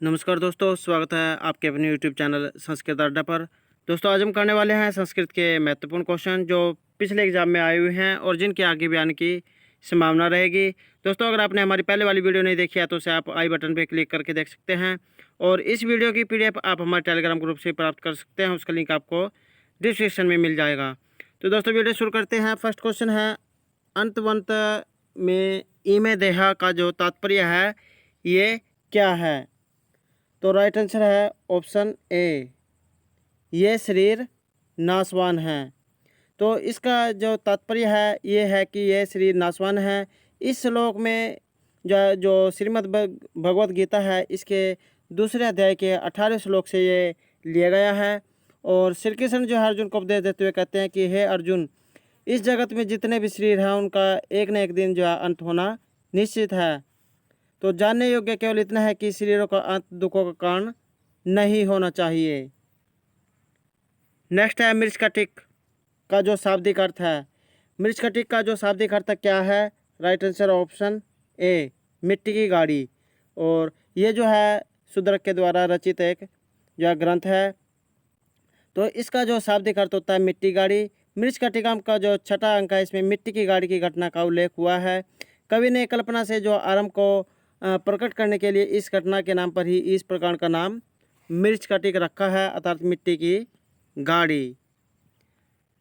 नमस्कार दोस्तों, स्वागत है आपके अपने यूट्यूब चैनल संस्कृत अड्डा पर। दोस्तों आज हम करने वाले हैं संस्कृत के महत्वपूर्ण क्वेश्चन जो पिछले एग्जाम में आए हुए हैं और जिनके आगे भी आने की संभावना रहेगी। दोस्तों अगर आपने हमारी पहले वाली वीडियो नहीं देखी है तो उसे आप आई बटन पर क्लिक करके देख सकते हैं और इस वीडियो की PDF आप हमारे टेलीग्राम ग्रुप से प्राप्त कर सकते हैं। उसका लिंक आपको डिस्क्रिप्शन में मिल जाएगा। तो दोस्तों वीडियो शुरू करते हैं। फर्स्ट क्वेश्चन है, अंतवंत में इमे देहा का जो तात्पर्य है ये क्या है? तो राइट आंसर है ऑप्शन ए, ये शरीर नाशवान है। तो इसका जो तात्पर्य है ये है कि ये शरीर नाशवान है। इस श्लोक में जो श्रीमद् भगवत गीता है इसके दूसरे अध्याय के 18वें श्लोक से ये लिया गया है। और श्री कृष्ण जो है अर्जुन को उपदेश देते हुए कहते हैं कि हे अर्जुन, इस जगत में जितने भी शरीर हैं उनका एक न एक दिन जो है अंत होना निश्चित है। तो जानने योग्य केवल इतना है कि शरीरों का अंत दुखों का कारण नहीं होना चाहिए। नेक्स्ट है, मृच्छकटिक का जो शाब्दिक अर्थ है। मृच्छकटिक का जो शाब्दिक अर्थ क्या है? राइट आंसर ऑप्शन ए, मिट्टी की गाड़ी। और ये जो है शूद्रक के द्वारा रचित एक जो ग्रंथ है। तो इसका जो शाब्दिक अर्थ होता है मिट्टी गाड़ी। मृच्छकटिकम का जो छठा अंक है इसमें मिट्टी की गाड़ी की घटना का उल्लेख हुआ है। कवि ने कल्पना से जो आरंभ को प्रकट करने के लिए इस घटना के नाम पर ही इस प्रकार का नाम मृच्छकटिक रखा है, अर्थात मिट्टी की गाड़ी।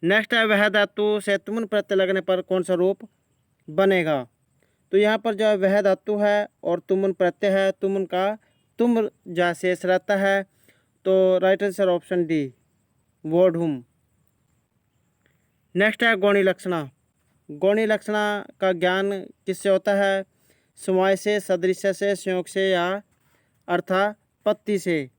नेक्स्ट है, वह धातु से तुमुन प्रत्यय लगने पर कौन सा रूप बनेगा? तो यहाँ पर जो वह धातु है और तुमुन प्रत्यय है, तुमुन का तुम जा शेष रहता है। तो राइट आंसर ऑप्शन डी, वोढुम। नेक्स्ट है, गौणी लक्षणा। गौणी लक्षणा का ज्ञान किससे होता है? समवाय से, सदृश्य से, संयोग से या अर्थापत्ति से।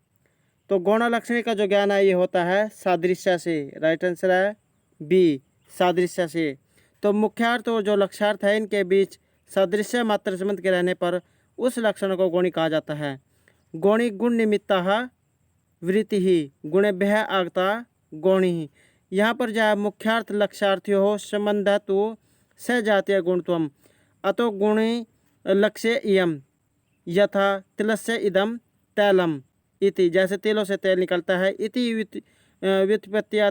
तो गौण लक्षणी का जो ज्ञान है ये होता है सादृश्य से। राइट आंसर है बी, सादृश्य से। तो मुख्यार्थ और जो लक्ष्यार्थ है इनके बीच सादृश्य मात्र संबंध के रहने पर उस लक्षण को गौणी कहा जाता है। गौणी गुण निमित्ता वृत्ति ही गुणेभ्यः आगता गौणी। यहाँ पर जो मुख्यार्थ लक्ष्यार्थी हो संबंध तो सजातीय गुणत्वम अतो गुणी लक्ष्य इयम यथा तिलस्य इदम तैलम इति। जैसे तेलों से तेल निकलता है। इति व्युत्पत्तिया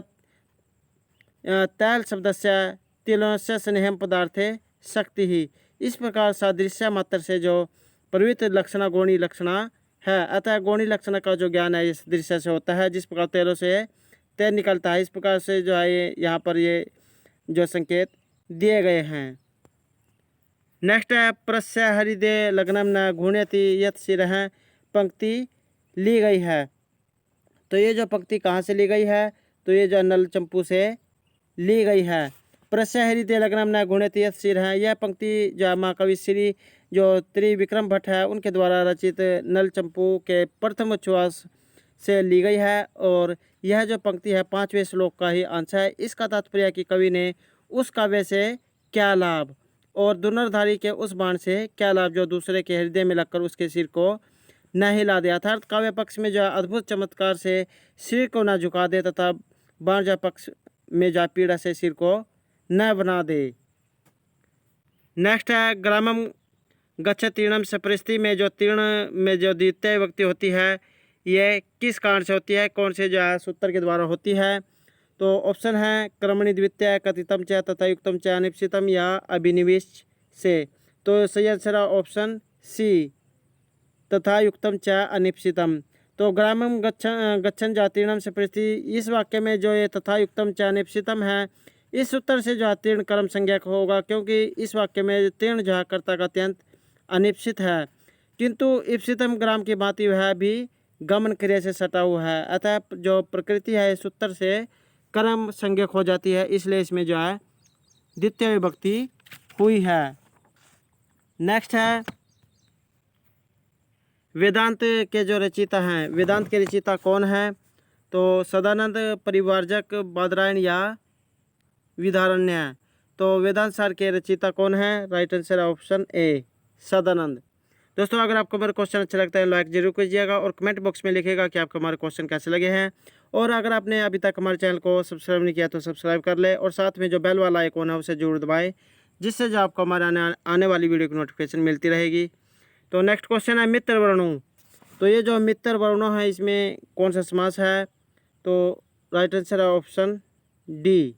तैल शब्दस्य तिलोस्य स्नेहम पदार्थे शक्ति ही। इस प्रकार सादृश्य मात्र से जो प्रवृत्त लक्षणा गौणी लक्षणा है, अतः गौणी लक्षण का जो ज्ञान है इस दृश्य से होता है। जिस प्रकार तेलों से तेल निकलता है इस प्रकार से जो है ये यहाँ पर ये जो संकेत दिए गए हैं। नेक्स्ट है, प्रस्य हृदय लग्नम न घूर्णयति यत् शिरः पंक्ति ली गई है। तो ये जो पंक्ति कहाँ से ली गई है? तो ये जो नल चंपू से ली गई है। प्रस्य हृदय लग्नम न घूर्णयति यत् शिरः, यह पंक्ति जो महाकवि श्री जो त्रिविक्रम भट्ट है उनके द्वारा रचित नल चंपू के प्रथम उच्छ्वास से ली गई है। और यह जो पंक्ति है 5वें श्लोक का ही अंश है। इसका तात्पर्य कि कवि ने उस काव्य से क्या लाभ और धनुर्धारी के उस बाण से क्या लाभ जो दूसरे के हृदय में लगकर उसके सिर को न हिला दे, अर्थात काव्य पक्ष में जो अद्भुत चमत्कार से सिर को न झुका दे तथा बाण जा पक्ष में जा पीड़ा से सिर को न बना दे। नेक्स्ट है, ग्रामम गच्छ तीर्णम से परिस्थिति में जो तीर्ण में जो द्वितीय विभक्ति होती है ये किस कारण से होती है, कौन से जो है सूत्र के द्वारा होती है? तो ऑप्शन है क्रमणि द्वितीय, कथितम च तथा युक्तम च अनिश्चितम या अभिनिवेश से। तो सही आंसर है ऑप्शन सी, तथा युक्तम च अनिश्चितम। तो ग्रामम गच्छन जातीर्णम से परिस्थिति, इस वाक्य में जो ये तथा युक्तम च अनिश्चितम है इस सूत्र से जो तीर्ण कर्म संज्ञक होगा, क्योंकि इस वाक्य में तीर्ण जो है कर्ता का अत्यंत अनिश्चित है, किंतु इप्सितम ग्राम की भांति वह भी गमन क्रिया से सटा हुआ है। अतः जो प्रकृति है इस सूत्र से कर्म संज्ञक हो जाती है, इसलिए इसमें जो है द्वितीय विभक्ति हुई है। नेक्स्ट है, वेदांत के जो रचयिता हैं, वेदांत के रचयिता कौन है? तो सदानंद, परिवारजक, बादरायण या विधारण्य। तो वेदांत सार के रचयिता कौन है? Right answer option A, Sadanand. दोस्तों अगर आपको मेरा क्वेश्चन अच्छा लगता है लाइक जरूर कीजिएगा और कमेंट बॉक्स में लिखिएगा कि आपको हमारे क्वेश्चन कैसे लगे हैं। और अगर आपने अभी तक हमारे चैनल को सब्सक्राइब नहीं किया तो सब्सक्राइब कर ले और साथ में जो बेल वाला आइकॉन है उसे जरूर दबाएं, जिससे जो आपको हमारे आने वाली वीडियो की नोटिफिकेशन मिलती रहेगी। तो नेक्स्ट क्वेश्चन है, मित्र वर्णु तो ये जो मित्र वर्णों है इसमें कौन सा समास है? तो राइट आंसर है ऑप्शन डी,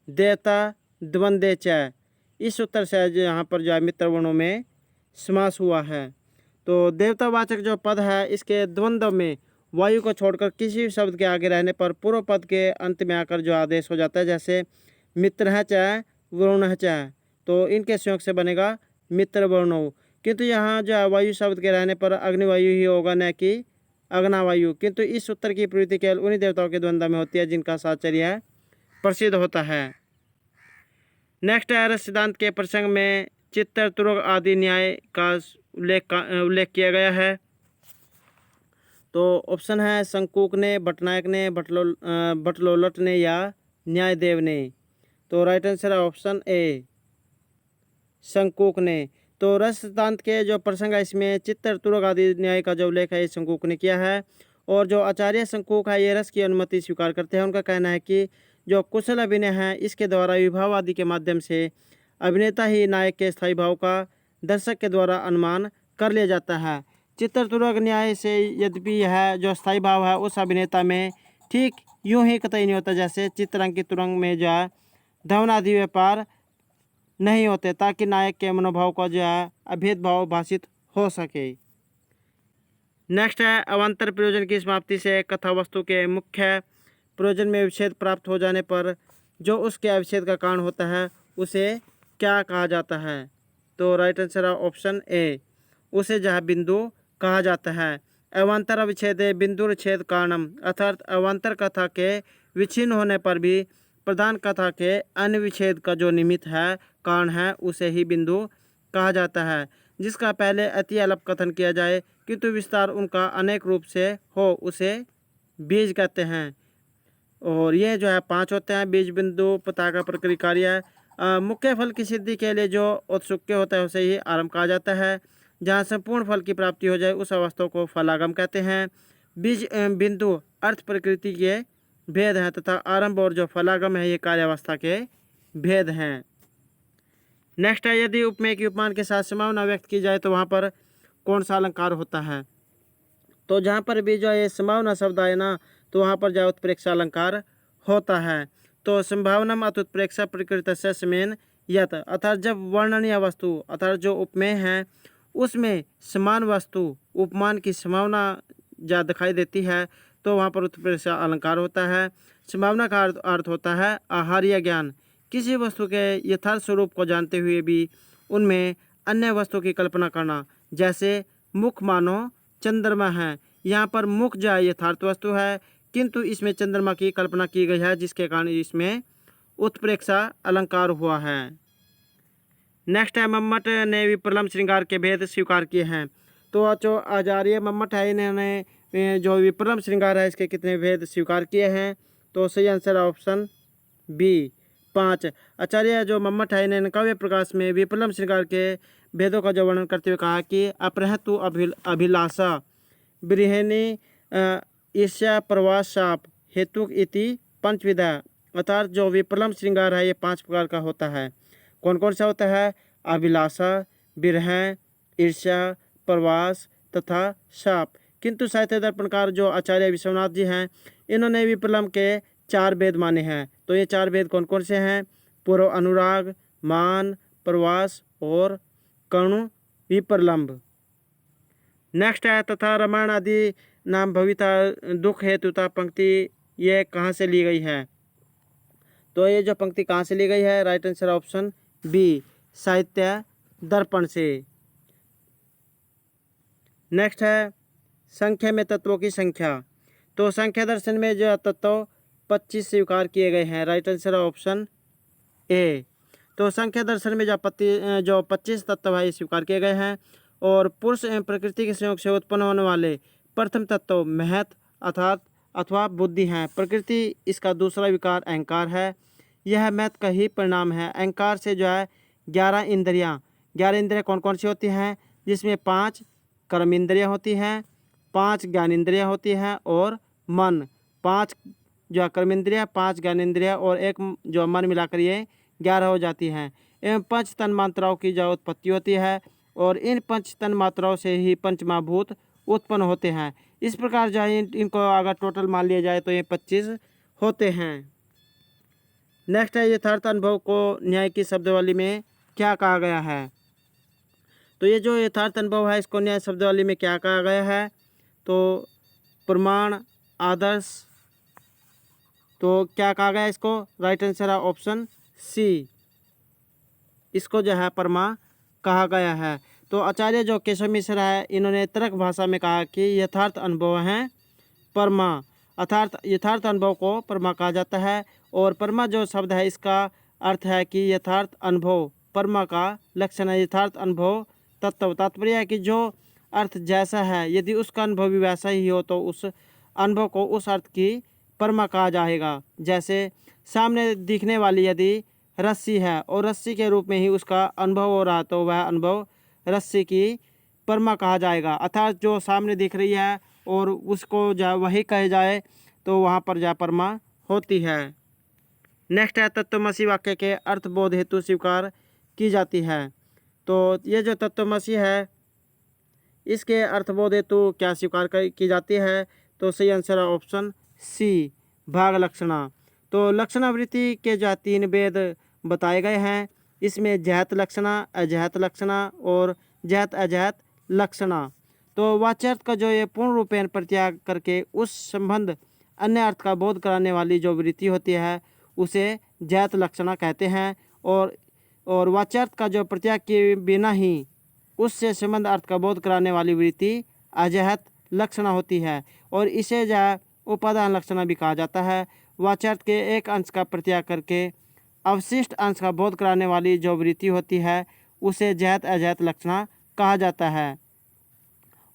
देवता द्वंद्वे च। इस उत्तर से जो यहाँ पर जो है मित्र वर्णों में समास हुआ है। तो देवतावाचक जो पद है इसके द्वंद्व में वायु को छोड़कर किसी भी शब्द के आगे रहने पर पूर्व पद के अंत में आकर जो आदेश हो जाता है, जैसे मित्र है च, वरुण है च, तो इनके संयोग से बनेगा मित्र वर्णो। किंतु यहाँ जो है वायु शब्द के रहने पर अग्निवायु ही होगा, न कि अग्नावायु। किंतु इस उत्तर की प्रवृत्ति केवल उन्हीं देवताओं के द्वंद्व में होती है जिनका साहचर्य प्रसिद्ध होता है। नेक्स्ट है, रस सिद्धांत के प्रसंग में चित्तर तुरग आदि न्याय का उल्लेख किया गया है। तो ऑप्शन है शंकुक ने, भट्टनायक ने, भट्टलोलट ने या न्यायदेव ने। तो राइट आंसर है ऑप्शन ए, शंकुक ने। तो रस सिद्धांत के जो प्रसंग है इसमें चित्तर तुरग आदि न्याय का जो उल्लेख है ये शंकुक ने किया है। और जो आचार्य शंकुक है ये रस की अनुमति स्वीकार करते हैं। उनका कहना है कि जो कुशल अभिनय है इसके द्वारा विभाव आदि के माध्यम से अभिनेता ही नायक के स्थायी भाव का दर्शक के द्वारा अनुमान कर लिया जाता है। चित्तरतुरग न्याय से यद्यपि यह जो स्थायी भाव है उस अभिनेता में ठीक यूं ही कतई नहीं होता जैसे चित्रंकित तुरंग में जो है धवन आदि व्यापार नहीं होते, ताकि नायक के मनोभाव का जो है अभेद भाव भाषित हो सके। नेक्स्ट है, अवान्तर प्रयोजन की समाप्ति से कथा वस्तु के मुख्य प्रयोजन में विच्छेद प्राप्त हो जाने पर जो उसके अविच्छेद का कारण होता है उसे क्या कहा जाता है? तो राइट आंसर है ऑप्शन ए, उसे जहाँ बिंदु कहा जाता है। अवान्तर अविच्छेद बिंदु छेद कारणम, अर्थात अवान्तर कथा के विच्छिन्न होने पर भी प्रधान कथा के अन्य विच्छेद का जो निमित्त है, कारण है, उसे ही बिंदु कहा जाता है। जिसका पहले अति अल्प कथन किया जाए किंतु विस्तार उनका अनेक रूप से हो उसे बीज कहते हैं। और ये जो है 5 होते हैं, बीज, बिंदु, पताका, प्रक्रिया, कार्य। मुख्य फल की सिद्धि के लिए जो औत्सुक्य होता है उसे ही आरंभ कहा जाता है। जहाँ संपूर्ण फल की प्राप्ति हो जाए उस अवस्था को फलागम कहते हैं। बीज बिंदु अर्थ प्रकृति के भेद हैं तथा आरंभ और जो फलागम है ये कार्यावस्था के भेद हैं। नेक्स्ट है, यदि उपमेय की उपमान के साथ संभावना व्यक्त की जाए तो वहाँ पर कौन सा अलंकार होता है? तो जहाँ पर भी जो ये संभावना शब्द आए ना तो वहाँ पर जो उत्प्रेक्षा अलंकार होता है। तो संभावना अत उत्प्रेक्षा प्रकृत से समेन यत, अर्थात जब वर्णनीय वस्तु अर्थात जो उपमेय है उसमें समान वस्तु उपमान की संभावना जा दिखाई देती है तो वहाँ पर उत्प्रेक्षा अलंकार होता है। संभावना का अर्थ होता है आहार्य ज्ञान, किसी वस्तु के यथार्थ स्वरूप को जानते हुए भी उनमें अन्य वस्तु की कल्पना करना। जैसे मुख मानो चंद्रमा है, यहाँ पर मुख जो यथार्थ वस्तु है किंतु इसमें चंद्रमा की कल्पना की गई है जिसके कारण इसमें उत्प्रेक्षा अलंकार हुआ है। नेक्स्ट है, मम्मट ने विप्रलम्ब श्रृंगार के भेद स्वीकार किए हैं। तो जो आचार्य मम्मट है इन्होंने जो विप्रलम्ब श्रृंगार है इसके कितने भेद स्वीकार किए हैं? तो सही आंसर ऑप्शन बी, 5। आचार्य जो मम्मट है इन्होंने काव्य प्रकाश में विप्रलम्ब श्रृंगार के भेदों का जो वर्णन करते हुए कहा कि अपरहतु अभिलाषा बृहणी ईर्ष्या प्रवास शाप हेतुक इति पंचविधा, अर्थात जो विप्रलम्ब श्रृंगार है ये 5 प्रकार का होता है। कौन कौन सा होता है? अभिलाषा, विरह, ईर्ष्या, प्रवास तथा शाप। किंतु साहित्य दर्पणकार जो आचार्य विश्वनाथ जी हैं इन्होंने विप्रलम्ब के 4 भेद माने हैं। तो ये 4 भेद कौन कौन से हैं? पूर्व अनुराग, मान, प्रवास और कणु विप्रलम्ब। नेक्स्ट है, तथा रामायण आदि नाम भविता दुख हेतुता पंक्ति ये कहाँ से ली गई है? तो ये जो पंक्ति कहाँ से ली गई है? राइट आंसर ऑप्शन बी, साहित्य दर्पण से। नेक्स्ट है, संख्या में तत्वों की संख्या। तो संख्या दर्शन में जो तत्व 25 स्वीकार किए गए हैं। राइट आंसर ऑप्शन ए। तो संख्या दर्शन में जो 25 तत्व है स्वीकार किए गए हैं। और पुरुष एवं प्रकृति के संयोग से उत्पन्न होने वाले प्रथम तत्व महत अर्थात अथवा बुद्धि हैं। प्रकृति इसका दूसरा विकार अहंकार है, यह महत का ही परिणाम है। अहंकार से जो है 11 इंद्रियाँ, 11 इंद्रियाँ कौन कौन सी होती हैं? जिसमें 5 कर्म इंद्रियाँ होती हैं, 5 ज्ञान इंद्रियाँ होती हैं और मन। 5 जो कर्म इंद्रियाँ, 5 ज्ञान इंद्रियाँ और 1 जो मन मिलाकर ये 11 हो जाती हैं। एवं 5 तन मात्राओं की जो उत्पत्ति होती है और इन 5 तन मात्राओं से ही पंचमहाभूत उत्पन्न होते हैं। इस प्रकार जो है इनको अगर टोटल मान लिया जाए तो ये 25 होते हैं। नेक्स्ट है यथार्थ अनुभव को न्याय की शब्दावली में क्या कहा गया है। तो ये जो यथार्थ अनुभव है इसको न्याय शब्दावली में क्या कहा गया है, तो प्रमाण, आदर्श, तो क्या कहा गया इसको, राइट आंसर है ऑप्शन सी, इसको जो है परमा कहा गया है। तो आचार्य जो केशव मिश्र है इन्होंने तर्क भाषा में कहा कि यथार्थ अनुभव हैं परमा, अर्थात यथार्थ अनुभव को परमा कहा जाता है। और परमा जो शब्द है इसका अर्थ है कि यथार्थ अनुभव परमा का लक्षण है। यथार्थ अनुभव तत्व, तात्पर्य है कि जो अर्थ जैसा है यदि उसका अनुभव भी वैसा ही हो तो उस अनुभव को उस अर्थ की परमा कहा जाएगा। जैसे सामने दिखने वाली यदि रस्सी है और रस्सी के रूप में ही उसका अनुभव हो रहा तो वह अनुभव रस्सी की परमा कहा जाएगा। अर्थात जो सामने दिख रही है और उसको जा वही कहे जाए तो वहाँ पर जा परमा होती है। नेक्स्ट है तत्वमसी वाक्य के अर्थबोध हेतु स्वीकार की जाती है। तो ये जो तत्वमसी है इसके अर्थबोध हेतु क्या स्वीकार की जाती है, तो सही आंसर है ऑप्शन सी, भाग लक्षणा। तो लक्षणावृत्ति के जो 3 भेद बताए गए हैं, इसमें जहत लक्षणा, अजहत लक्षणा और जहत अजहत लक्षणा। तो वाच्यार्थ का जो ये पूर्ण रूपेण परित्याग करके उस संबंध अन्य अर्थ का बोध कराने वाली जो वृत्ति होती है उसे जहत लक्षणा कहते हैं। और वाच्यार्थ का जो प्रत्याग के बिना ही उससे संबंध अर्थ का बोध कराने वाली वृत्ति अजहत लक्षणा होती है और इसे जो उपादान लक्षणा भी कहा जाता है। वाच्यार्थ के एक अंश का प्रत्याग करके अवशिष्ट अंश का बोध कराने वाली जो वृत्ति होती है उसे जहत अजहत लक्षणा कहा जाता है।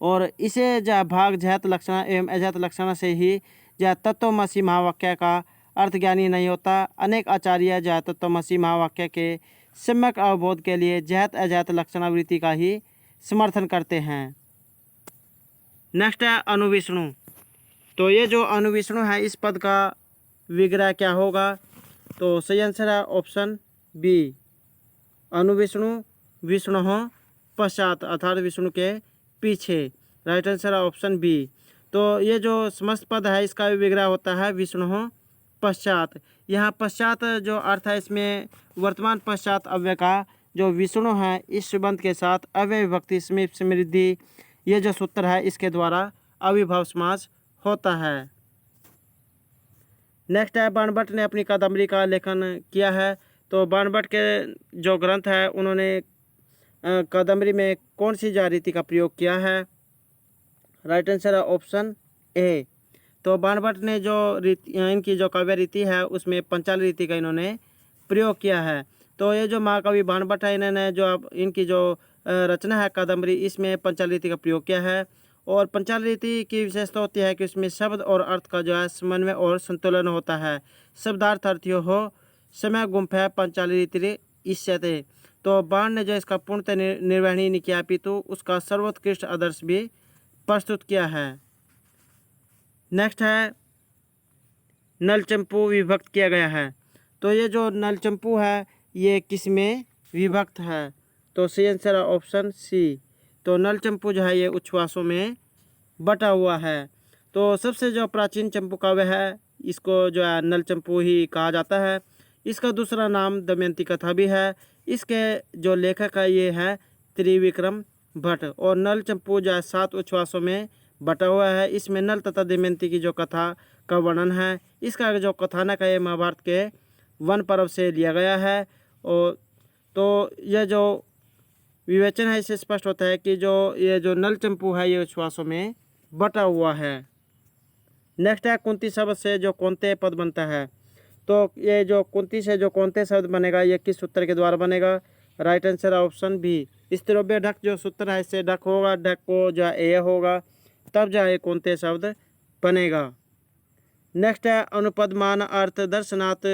और इसे जो भाग जहत लक्षणा एवं अजहत लक्षणा से ही जो तत्वमसी महावाक्य का अर्थ ज्ञानी नहीं होता। अनेक आचार्य जो तत्वमसी महावाक्य के सम्यक अवबोध के लिए जहत अजहत लक्षणावृत्ति का ही समर्थन करते हैं। नेक्स्ट है अनुविष्णु। तो ये जो अनुविष्णु है इस पद का विग्रह क्या होगा, तो सही आंसर है ऑप्शन बी, अनुविष्णु विष्णु पश्चात, अर्थात विष्णु के पीछे। राइट आंसर है ऑप्शन बी। तो ये जो समस्त पद है इसका विग्रह होता है विष्णु पश्चात। यहाँ पश्चात जो अर्थ है इसमें वर्तमान पश्चात अव्यय का जो विष्णु है इस संबंध के साथ अव्यय विभक्ति समीप समृद्धि ये जो सूत्र है इसके द्वारा अविभाव समास होता है। नेक्स्ट है बाणभट्ट ने अपनी कादम्बरी का लेखन किया है। तो बाणभट्ट के जो ग्रंथ है उन्होंने कादम्बरी में कौन सी जा रीति का प्रयोग किया है, राइट आंसर है ऑप्शन ए। तो बाणभट्ट ने जो रीति इनकी जो काव्य रीति है उसमें पंचाली रीति का इन्होंने प्रयोग किया है। तो ये जो महाकवि बाणभट्ट है इन्होंने जो अब इनकी जो रचना है कादम्बरी इसमें पंचाली रीति का प्रयोग किया है। और पंचाली रीति की विशेषता होती है कि उसमें शब्द और अर्थ का जो है समन्वय और संतुलन होता है। शब्दार्थ अर्थियो हो समय गुम्फे पंचाली रीति इष्यते। तो बाण ने जो इसका पूर्णतः निर्वहणी नहीं किया अपितु उसका सर्वोत्कृष्ट आदर्श भी प्रस्तुत किया है। नेक्स्ट है नलचंपू विभक्त किया गया है। तो ये जो नलचंपू है ये किस में विभक्त है, तो सही आंसर है ऑप्शन सी। तो नलचंपू जो है ये उच्छ्वासों में बटा हुआ है। तो सबसे जो प्राचीन चंपू काव्य है इसको जो है नलचंपू ही कहा जाता है। इसका दूसरा नाम दमयंती कथा भी है। इसके जो लेखक है ये है त्रिविक्रम भट्ट। और नलचंपू जो है 7 उच्छ्वासों में बटा हुआ है। इसमें नल तथा दमयंती की जो कथा का वर्णन है इसका जो कथानक है महाभारत के वन पर्व से लिया गया है। और तो यह जो विवेचन है इससे स्पष्ट होता है कि जो ये जो नलचंपू है ये उच्छ्वासों में बटा हुआ है। नेक्स्ट है कुंती शब्द से जो कौनते पद बनता है। तो ये जो कुंती से जो कौनते शब्द बनेगा ये किस सूत्र के द्वारा बनेगा, राइट आंसर ऑप्शन बी। स्त्रोभ्य ढक जो सूत्र है इससे ढक होगा, ढक को जो ए होगा तब जो है कौनते शब्द बनेगा। नेक्स्ट है अनुपदमान अर्थ दर्शनात्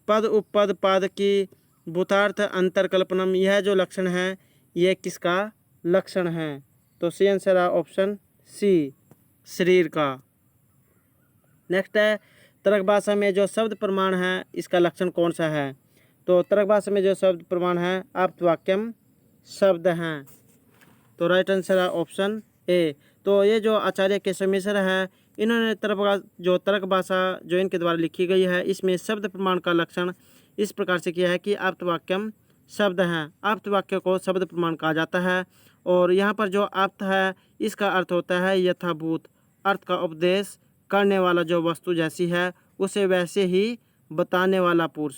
पद उपपद पाद की भूतार्थ अंतरकल्पनम। यह जो लक्षण है ये किसका लक्षण है, तो सी आंसर है ऑप्शन सी, शरीर का। नेक्स्ट है तर्क भाषा में जो शब्द प्रमाण है इसका लक्षण कौन सा है। तो तर्क भाषा में जो शब्द प्रमाण है आप्तवाक्यम शब्द हैं। तो राइट आंसर है ऑप्शन ए। तो ये जो आचार्य केशव मिश्र है, इन्होंने तर्क भाषा जो इनके द्वारा लिखी गई है, इसमें शब्द प्रमाण का लक्षण इस प्रकार से किया है कि आप्तवाक्यम शब्द हैं। आप्तवाक्य को शब्द प्रमाण कहा जाता है। और यहाँ पर जो आप्त है, इसका अर्थ होता है यथाभूत, अर्थ का उपदेश करने वाला, जो वस्तु जैसी है उसे वैसे ही बताने वाला पुरुष।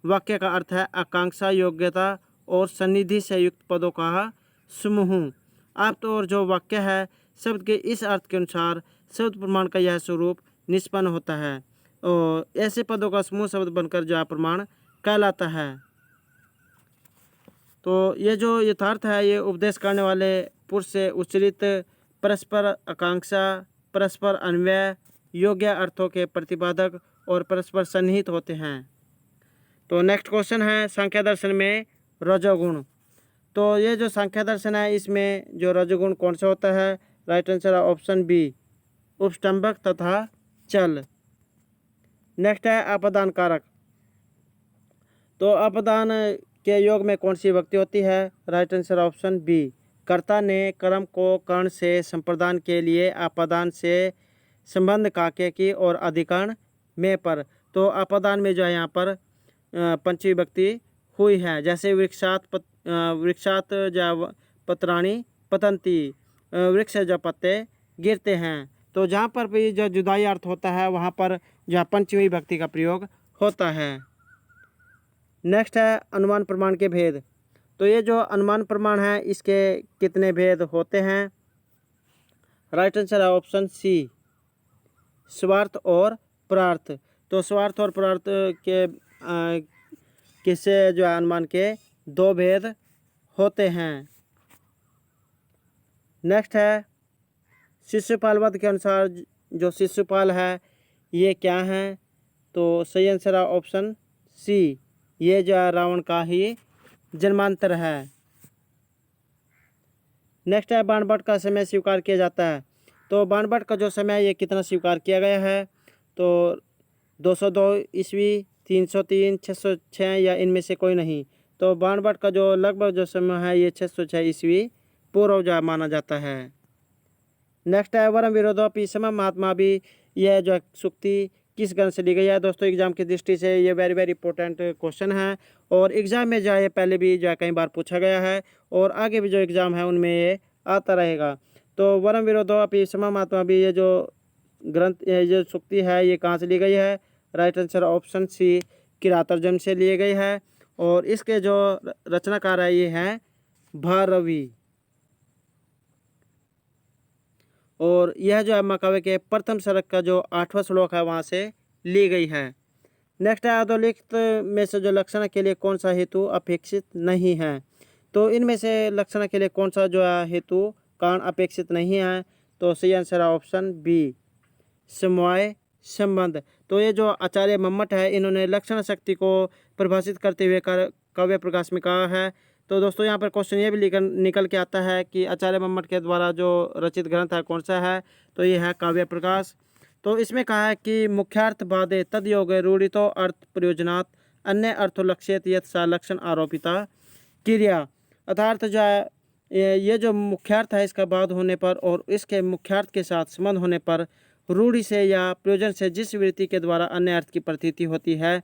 वाक्य का अर्थ है आकांक्षा, योग्यता और सन्निधि से युक्त पदों का समूह। आप्त और जो वाक्य है, शब्द के इस अर्थ के अनुसार शब्द प्रमाण का यह स्वरूप निष्पन्न होता है और ऐसे पदों का समूह शब्द बनकर जो प्रमाण कहलाता है। तो ये जो यथार्थ है, ये उपदेश करने वाले पुरुष से उच्चरित, परस्पर आकांक्षा, परस्पर अन्वय, योग्य अर्थों के प्रतिपादक और परस्पर सन्निहित होते हैं। तो नेक्स्ट क्वेश्चन है सांख्य दर्शन में रजोगुण। तो ये जो सांख्य दर्शन है, इसमें जो रजोगुण कौन सा होता है? राइट आंसर है ऑप्शन बी, उपस्टंभक तथा चल। नेक्स्ट है अपादान कारक। तो अपादान के योग में कौन सी विभक्ति होती है? राइट आंसर ऑप्शन बी, कर्ता ने कर्म को कर्ण से संप्रदान के लिए अपादान से संबंध काके की और अधिकरण में पर। तो अपादान में जो है यहाँ पर पंचमी विभक्ति हुई है, जैसे वृक्षात जो पत्राणी पतंती, वृक्ष जो पत्ते गिरते हैं। तो जहाँ पर भी जो जुदाई अर्थ होता है, वहाँ पर जो पंचमी विभक्ति का प्रयोग होता है। नेक्स्ट है अनुमान प्रमाण के भेद। तो ये जो अनुमान प्रमाण है, इसके कितने भेद होते हैं? राइट आंसर है ऑप्शन सी, स्वार्थ और परार्थ। तो स्वार्थ और परार्थ के किससे जो अनुमान के दो भेद होते हैं। नेक्स्ट है शिशुपाल वध के अनुसार जो शिशुपाल है, ये क्या है? तो सही आंसर है ऑप्शन सी, ये जो है रावण का ही जन्मांतर है। नेक्स्ट है बाणभट्ट का समय स्वीकार किया जाता है। तो बाणभट्ट का जो समय, ये कितना स्वीकार किया गया है? तो 202 ईस्वी, 303, 606 या इनमें से कोई नहीं। तो बाणभट्ट का जो लगभग जो समय है, ये 606 ईस्वी पूर्व जो माना जाता है। नेक्स्ट है वरम विरोधोपि समम महात्मा भी, यह जो सूक्ति किस ग्रंथ से ली गई है? दोस्तों एग्जाम की दृष्टि से ये वेरी वेरी इंपॉर्टेंट क्वेश्चन है और एग्जाम में जो है पहले भी जो है कई बार पूछा गया है और आगे भी जो एग्जाम है उनमें ये आता रहेगा। तो वरम विरोधोपि समम महात्मा भी, ये जो ग्रंथ, ये जो सूक्ति है, ये कहाँ से ली गई है? राइट आंसर ऑप्शन सी, किरातार्जुन से लिए गई है और इसके जो रचनाकार है, ये हैं भारवी। और यह जो है महाकाव्य के प्रथम सर्ग का जो 8वां श्लोक है, वहाँ से ली गई है। नेक्स्ट है अधोलिखित में से जो लक्षण के लिए कौन सा हेतु अपेक्षित नहीं है? तो इनमें से लक्षण के लिए कौन सा जो है हेतु कारण अपेक्षित नहीं है? तो सही आंसर है ऑप्शन बी, समवाय संबंध। तो ये जो आचार्य मम्मट है, इन्होंने लक्षण शक्ति को परिभाषित करते हुए काव्य प्रकाश में कहा है। तो दोस्तों यहाँ पर क्वेश्चन ये भी निकल के आता है कि आचार्य मम्मट के द्वारा जो रचित ग्रंथ है कौन सा है? तो ये है काव्य प्रकाश। तो इसमें कहा है कि मुख्यार्थ बाधे तद योग रूढ़ितो अर्थ प्रयोजनात् अन्य अर्थो लक्ष्यत यथ सा लक्षण आरोपिता क्रिया। अर्थात जो है ये जो मुख्यार्थ है, इसका बाद होने पर और इसके मुख्यार्थ के साथ संबंध होने पर रूढ़ि से या प्रयोजन से जिस वृत्ति के द्वारा अन्य अर्थ की प्रतीति होती है,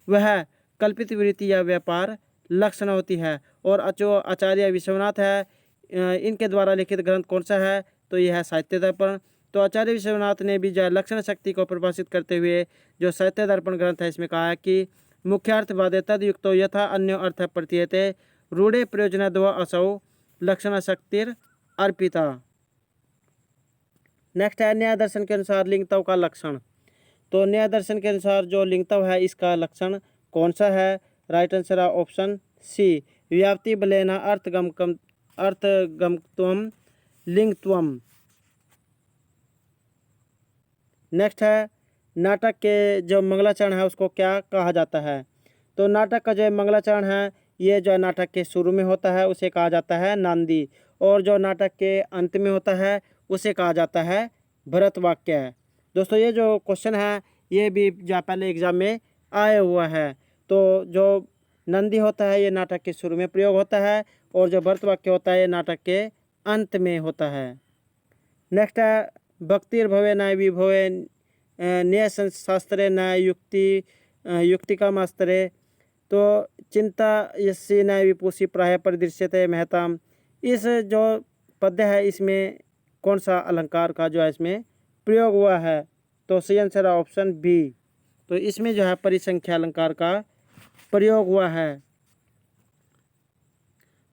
वह कल्पित वृत्ति या व्यापार लक्षण होती है। और जो आचार्य विश्वनाथ है, इनके द्वारा लिखित ग्रंथ कौन सा है? तो यह है साहित्य दर्पण। तो आचार्य विश्वनाथ ने भी जो लक्षण शक्ति को परिभाषित करते हुए जो साहित्य दर्पण ग्रंथ है, इसमें कहा है कि मुख्यार्थ बाधे तद युक्तो यथा अन्य अर्थ प्रतीयते रूढ़े प्रयोजन द्व असौ लक्षण शक्तिर अर्पिता। नेक्स्ट है न्याय दर्शन के अनुसार लिंगतव का लक्षण। तो न्याय दर्शन के अनुसार जो लिंगतव है, इसका लक्षण कौन सा है? राइट आंसर है ऑप्शन सी, व्याप्ति बलेना अर्थगमत्वम लिंगत्वम। नेक्स्ट है नाटक के जो मंगलाचरण है, उसको क्या कहा जाता है? तो नाटक का जो मंगलाचरण है, ये जो नाटक के शुरू में होता है उसे कहा जाता है नांदी, और जो नाटक के अंत में होता है उसे कहा जाता है भरत वाक्य। दोस्तों ये जो क्वेश्चन है, ये भी जो पहले एग्जाम में आया हुआ है। तो जो नंदी होता है, ये नाटक के शुरू में प्रयोग होता है और जो भरत वाक्य होता है, ये नाटक के अंत में होता है। नेक्स्ट है भक्तिर्भवे न्याय विभवे न्याय शास्त्रे न्याय युक्तिका मास्त्रे। तो चिंता यस्य न्याय विपूषी प्राय परिदृश्यते महताम। इस जो पद्य है इसमें कौन सा अलंकार का जो है इसमें प्रयोग हुआ है? तो सही आंसर है ऑप्शन बी। तो इसमें जो है परिसंख्या अलंकार का प्रयोग हुआ है।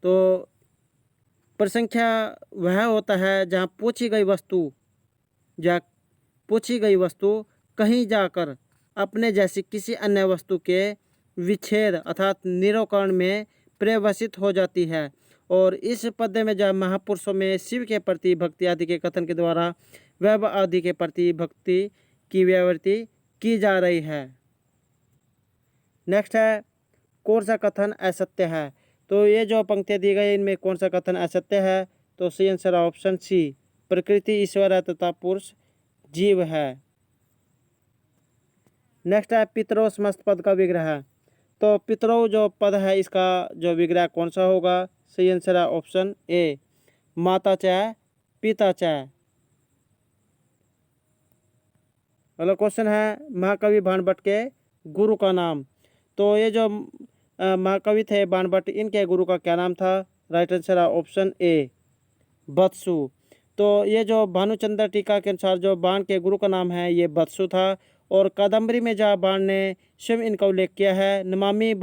तो परिसंख्या वह होता है जहाँ पूछी गई वस्तु कहीं जाकर अपने जैसी किसी अन्य वस्तु के विच्छेद अर्थात निराकरण में पर्यवसित हो जाती है। और इस पद्य में जब महापुरुषों में शिव के प्रति भक्ति आदि के कथन के द्वारा वैभव आदि के प्रति भक्ति की व्यावृत्ति की जा रही है। नेक्स्ट है कौन सा कथन असत्य है? तो ये जो पंक्तियाँ दी गई इनमें कौन सा कथन असत्य है? तो सही आंसर ऑप्शन सी, प्रकृति ईश्वर है तथा पुरुष जीव है। नेक्स्ट है पितरो समस्त पद का विग्रह। तो पितरो जो पद है इसका जो विग्रह कौन सा होगा? सही आंसर है ऑप्शन ए, माता च पिता च। अगला क्वेश्चन है महाकवि बाणभट्ट के गुरु का नाम। तो ये जो महाकवि थे बाणभट्ट इनके गुरु का क्या नाम था? राइट आंसर है ऑप्शन ए, बत्सु। तो ये जो भानुचंद्र टीका के अनुसार जो बाण के गुरु का नाम है ये बत्सु था। और कादम्बरी में जहाँ बाण ने स्वयं इनका उल्लेख किया है, नमामि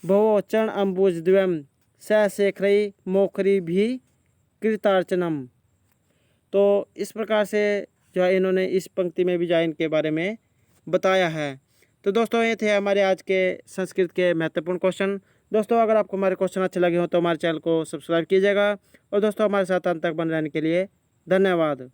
भवो चरण अम्बुज द्वयम स शेखरई मोखरी भी कृतार्चनम। तो इस प्रकार से जो है इन्होंने इस पंक्ति में भी जो इनके बारे में बताया है। तो दोस्तों ये थे हमारे आज के संस्कृत के महत्वपूर्ण क्वेश्चन। दोस्तों अगर आपको हमारे क्वेश्चन अच्छे लगे हो तो हमारे चैनल को सब्सक्राइब कीजिएगा। और दोस्तों हमारे साथ अंत तक बने रहने के लिए धन्यवाद।